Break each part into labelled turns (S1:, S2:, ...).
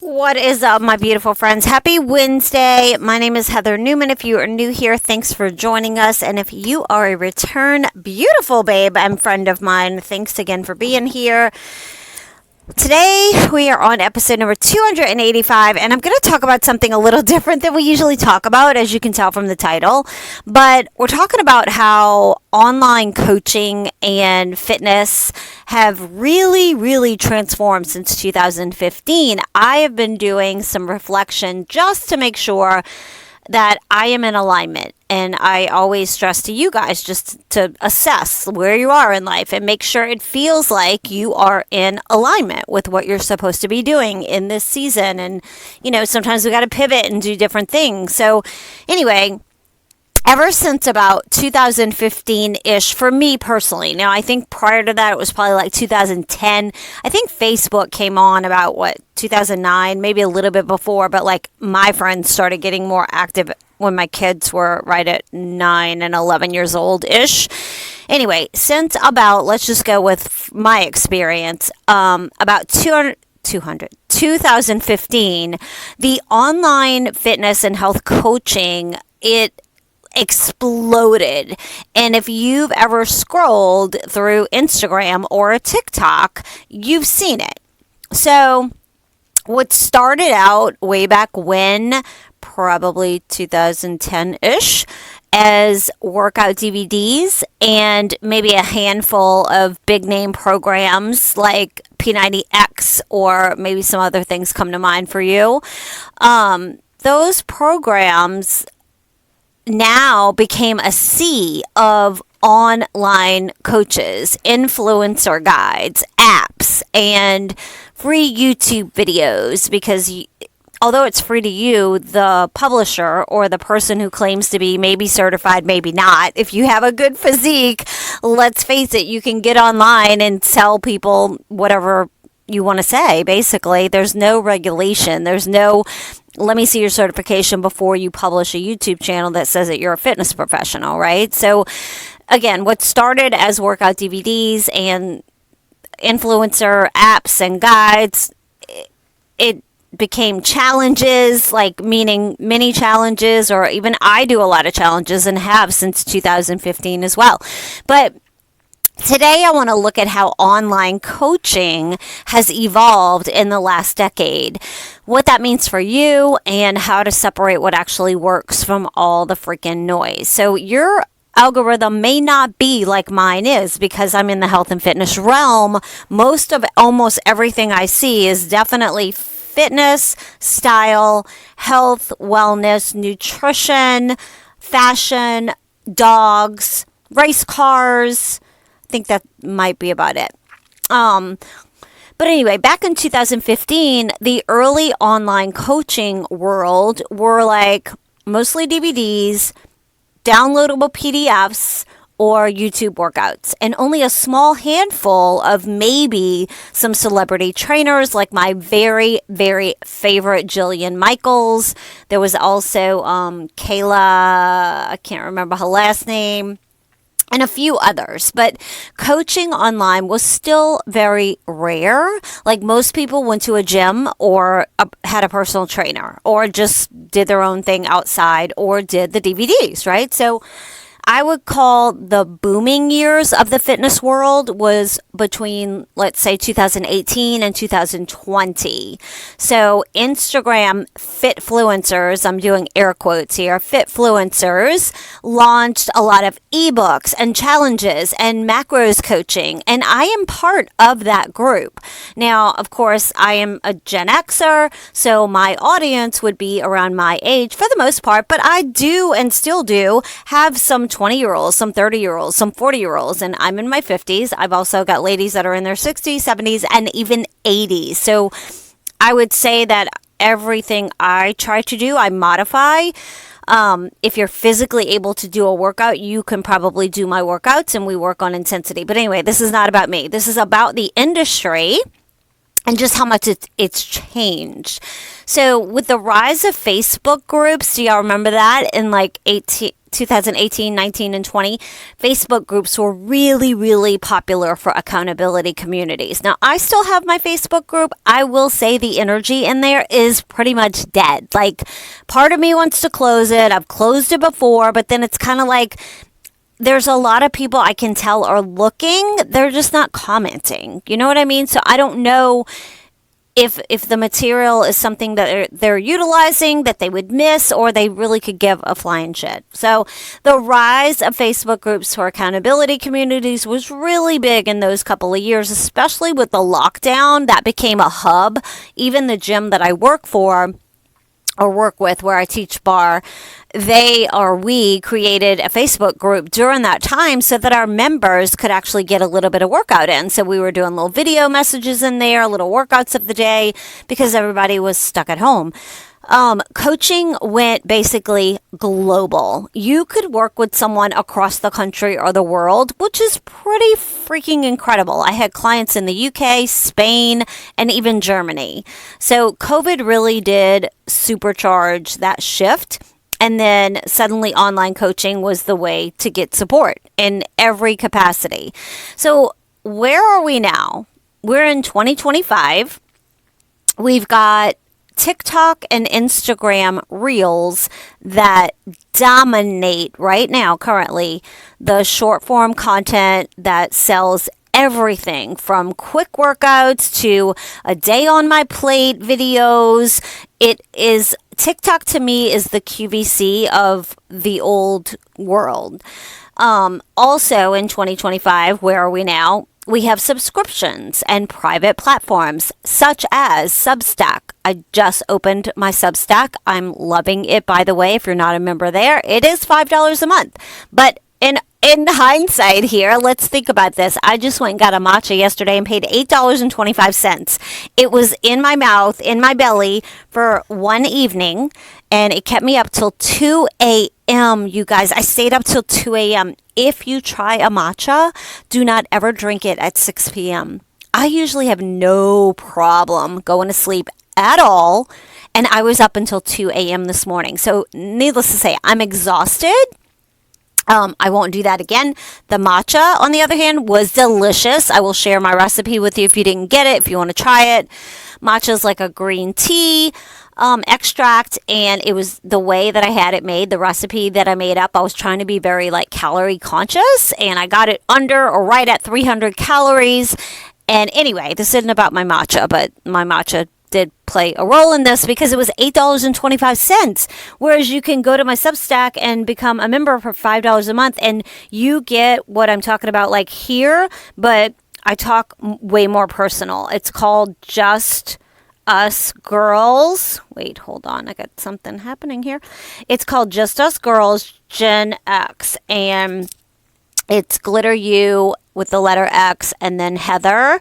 S1: What is up, my beautiful friends? Happy Wednesday. My name is Heather Newman. If you are new here, thanks for joining us. And if you are a return beautiful babe and friend of mine, thanks again for being here. Today, we are on episode number 285, and I'm going to talk about something a little different than we usually talk about, as you can tell from the title. But we're talking about how online coaching and fitness have really transformed since 2015. I have been doing some reflection just to make sure that I am in alignment. And I always stress to you guys just to assess where you are in life and make sure it feels like you are in alignment with what you're supposed to be doing in this season. And, sometimes we got to pivot and do different things. So anyway, ever since about 2015-ish, for me personally. Now, I think prior to that, it was probably like 2010. I think Facebook came on about, 2009, maybe a little bit before. But, my friends started getting more active when my kids were right at 9 and 11 years old-ish. Anyway, since about, let's just go with my experience, about 2015, the online fitness and health coaching, it exploded. And if you've ever scrolled through Instagram or TikTok, you've seen it. So what started out way back when, probably 2010-ish, as workout DVDs and maybe a handful of big name programs like P90X, or maybe some other things come to mind for you. Those programs now became a sea of online coaches, influencer guides, apps, and free YouTube videos, because although it's free to you, the publisher or the person who claims to be maybe certified, maybe not, if you have a good physique, let's face it, you can get online and tell people whatever you want to say. Basically, there's no regulation. There's no, let me see your certification before you publish a YouTube channel that says that you're a fitness professional, right? So again, what started as workout DVDs and influencer apps and guides, it became challenges, meaning mini challenges, or even I do a lot of challenges and have since 2015 as well. But today I want to look at how online coaching has evolved in the last decade, what that means for you, and how to separate what actually works from all the freaking noise. So your algorithm may not be like mine is, because I'm in the health and fitness realm. Most of almost everything I see is definitely fitness, style, health, wellness, nutrition, fashion, dogs, race cars. I think that might be about it. But anyway, back in 2015, the early online coaching world were mostly DVDs, downloadable PDFs, or YouTube workouts, and only a small handful of maybe some celebrity trainers, like my very favorite Jillian Michaels. There was also Kayla, I can't remember her last name, and a few others. But coaching online was still very rare. Most people went to a gym or had a personal trainer, or just did their own thing outside, or did the DVDs, right? So I would call the booming years of the fitness world was between, let's say, 2018 and 2020. So Instagram Fitfluencers, I'm doing air quotes here, Fitfluencers launched a lot of ebooks and challenges and macros coaching, and I am part of that group. Now, of course, I am a Gen Xer, so my audience would be around my age for the most part, but I do and still do have some 20-year-olds, some 30-year-olds, some 40-year-olds, and I'm in my 50s. I've also got ladies that are in their 60s, 70s, and even 80s. So I would say that everything I try to do, I modify. If you're physically able to do a workout, you can probably do my workouts, and we work on intensity. But anyway, this is not about me. This is about the industry and just how much it's changed. So with the rise of Facebook groups, do y'all remember that in 2018, 19, and 20, Facebook groups were really, really popular for accountability communities. Now, I still have my Facebook group. I will say the energy in there is pretty much dead. Like, part of me wants to close it. I've closed it before, but then it's kind of like there's a lot of people I can tell are looking. They're just not commenting. You know what I mean? So I don't know if the material is something that they're utilizing that they would miss, or they really could give a flying shit. So the rise of Facebook groups for accountability communities was really big in those couple of years, especially with the lockdown. That became a hub. Even the gym that I work for or work with, where I teach bar, we created a Facebook group during that time so that our members could actually get a little bit of workout in. So we were doing little video messages in there, little workouts of the day, because everybody was stuck at home. Coaching went basically global. You could work with someone across the country or the world, which is pretty freaking incredible. I had clients in the UK, Spain, and even Germany. So COVID really did supercharge that shift. And then suddenly online coaching was the way to get support in every capacity. So where are we now? We're in 2025. We've got TikTok and Instagram Reels that dominate right now, currently, the short form content that sells everything from quick workouts to a day on my plate videos. TikTok to me is the QVC of the old world. Also in 2025, where are we now? We have subscriptions and private platforms such as Substack. I just opened my Substack. I'm loving it, by the way. If you're not a member there, it is $5 a month. But in hindsight here, let's think about this. I just went and got a matcha yesterday and paid $8.25. It was in my mouth, in my belly for one evening, and it kept me up till 2 a.m., you guys. I stayed up till 2 a.m. If you try a matcha, do not ever drink it at 6 p.m. I usually have no problem going to sleep at all, and I was up until 2 a.m. this morning. So needless to say, I'm exhausted. I won't do that again. The matcha, on the other hand, was delicious. I will share my recipe with you if you didn't get it, if you want to try it. Matcha is like a green tea extract, and it was the way that I had it made, the recipe that I made up. I was trying to be very calorie conscious, and I got it under or right at 300 calories. And anyway, this isn't about my matcha, but my matcha did play a role in this because it was $8.25. Whereas you can go to my Substack and become a member for $5 a month, and you get what I'm talking about here, but I talk way more personal. It's called Just Us Girls. Wait, hold on. I got something happening here. It's called Just Us Girls Gen X, and it's Glitter You with the letter X and then Heather.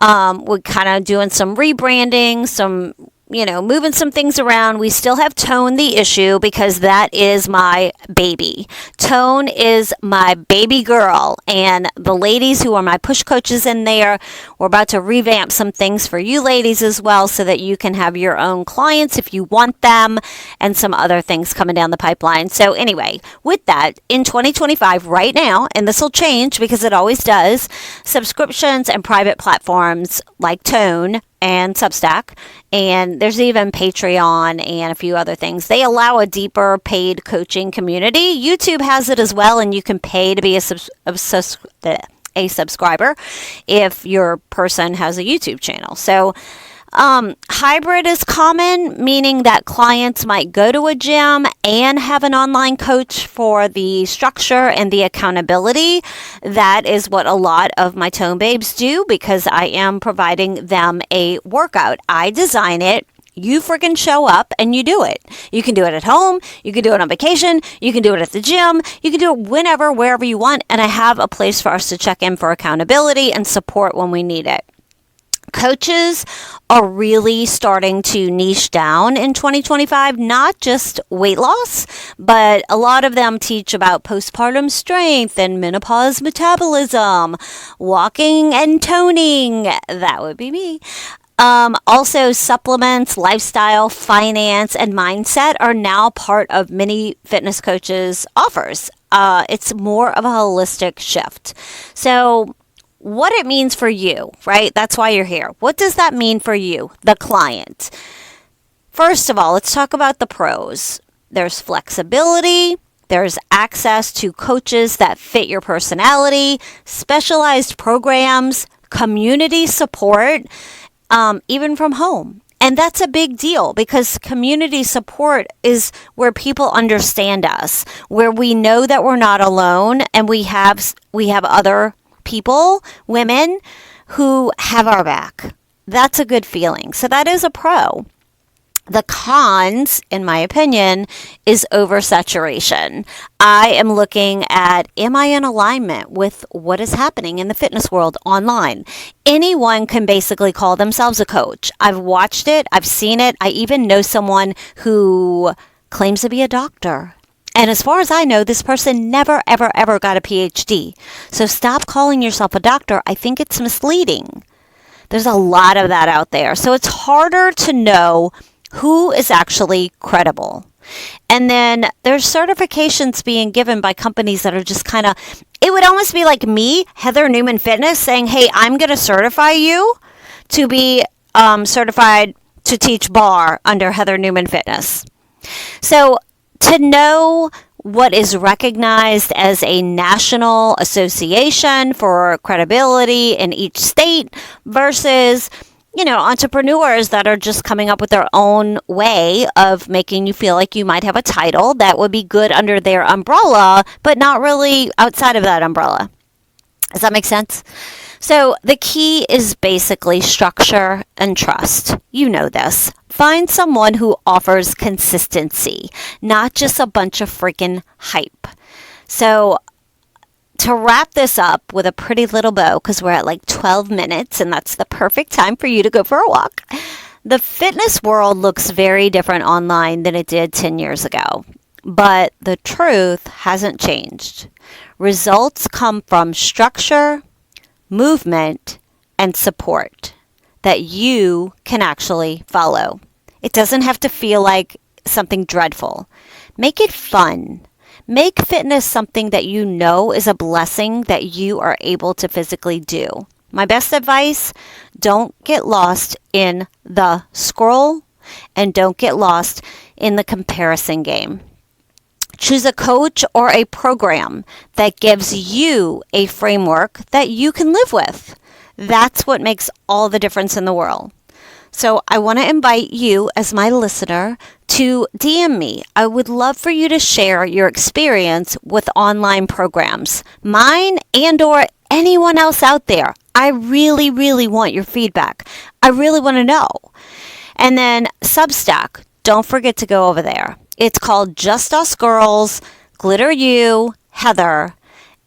S1: We're kind of doing some rebranding, some moving some things around. We still have Tone the Issue because that is my baby. Tone is my baby girl, and the ladies who are my push coaches in there, we're about to revamp some things for you ladies as well so that you can have your own clients if you want them, and some other things coming down the pipeline. So anyway, with that, in 2025 right now, and this will change because it always does, subscriptions and private platforms like Tone and Substack, and there's even Patreon and a few other things. They allow a deeper paid coaching community. YouTube has it as well, and you can pay to be a subscriber if your person has a YouTube channel. So hybrid is common, meaning that clients might go to a gym and have an online coach for the structure and the accountability. That is what a lot of my Tone Babes do because I am providing them a workout. I design it. You freaking show up and you do it. You can do it at home. You can do it on vacation. You can do it at the gym. You can do it whenever, wherever you want. And I have a place for us to check in for accountability and support when we need it. Coaches are really starting to niche down in 2025, not just weight loss, but a lot of them teach about postpartum strength and menopause metabolism, walking and toning. That would be me. Also, supplements, lifestyle, finance, and mindset are now part of many fitness coaches' offers. It's more of a holistic shift. So, what it means for you, right? That's why you're here. What does that mean for you, the client? First of all, let's talk about the pros. There's flexibility. There's access to coaches that fit your personality, specialized programs, community support, even from home. And that's a big deal because community support is where people understand us, where we know that we're not alone and we have other people, women who have our back. That's a good feeling. So that is a pro. The cons, in my opinion, is oversaturation. I am looking at, am I in alignment with what is happening in the fitness world online? Anyone can basically call themselves a coach. I've watched it. I've seen it. I even know someone who claims to be a doctor. And as far as I know, this person never, ever, ever got a PhD. So stop calling yourself a doctor. I think it's misleading. There's a lot of that out there. So it's harder to know who is actually credible. And then there's certifications being given by companies that are just kind of, it would almost be like me, Heather Newman Fitness, saying, hey, I'm going to certify you to be certified to teach bar under Heather Newman Fitness. So to know what is recognized as a national association for credibility in each state versus entrepreneurs that are just coming up with their own way of making you feel like you might have a title that would be good under their umbrella, but not really outside of that umbrella. Does that make sense? So the key is basically structure and trust. You know this. Find someone who offers consistency, not just a bunch of freaking hype. So to wrap this up with a pretty little bow, because we're at like 12 minutes and that's the perfect time for you to go for a walk. The fitness world looks very different online than it did 10 years ago, but the truth hasn't changed. Results come from structure, movement, and support that you can actually follow. It doesn't have to feel like something dreadful. Make it fun. Make fitness something that you know is a blessing that you are able to physically do. My best advice, don't get lost in the scroll and don't get lost in the comparison game. Choose a coach or a program that gives you a framework that you can live with. That's what makes all the difference in the world. So I want to invite you as my listener to DM me. I would love for you to share your experience with online programs, mine and or anyone else out there. I really, really want your feedback. I really want to know. And then Substack, don't forget to go over there. It's called Just Us Girls, Glitter You, Heather.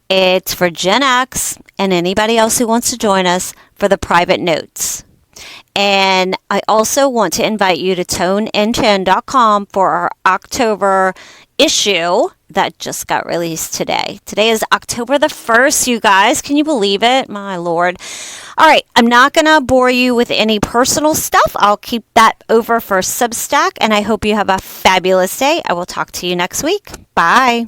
S1: It's for Gen X and anybody else who wants to join us for the private notes. And I also want to invite you to toneinchin.com for our October issue that just got released today. Today is October the 1st, you guys. Can you believe it? My Lord. All right, I'm not going to bore you with any personal stuff. I'll keep that over for Substack, and I hope you have a fabulous day. I will talk to you next week. Bye.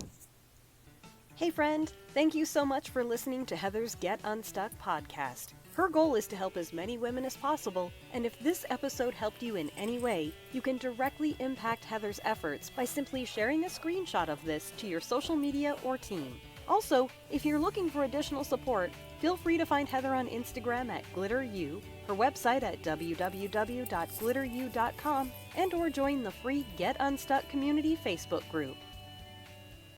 S2: Hey, friend. Thank you so much for listening to Heather's Get Unstuck podcast. Her goal is to help as many women as possible, and if this episode helped you in any way, you can directly impact Heather's efforts by simply sharing a screenshot of this to your social media or team. Also, if you're looking for additional support, feel free to find Heather on Instagram at GlitterU, her website at www.glitteru.com, and or join the free Get Unstuck community Facebook group.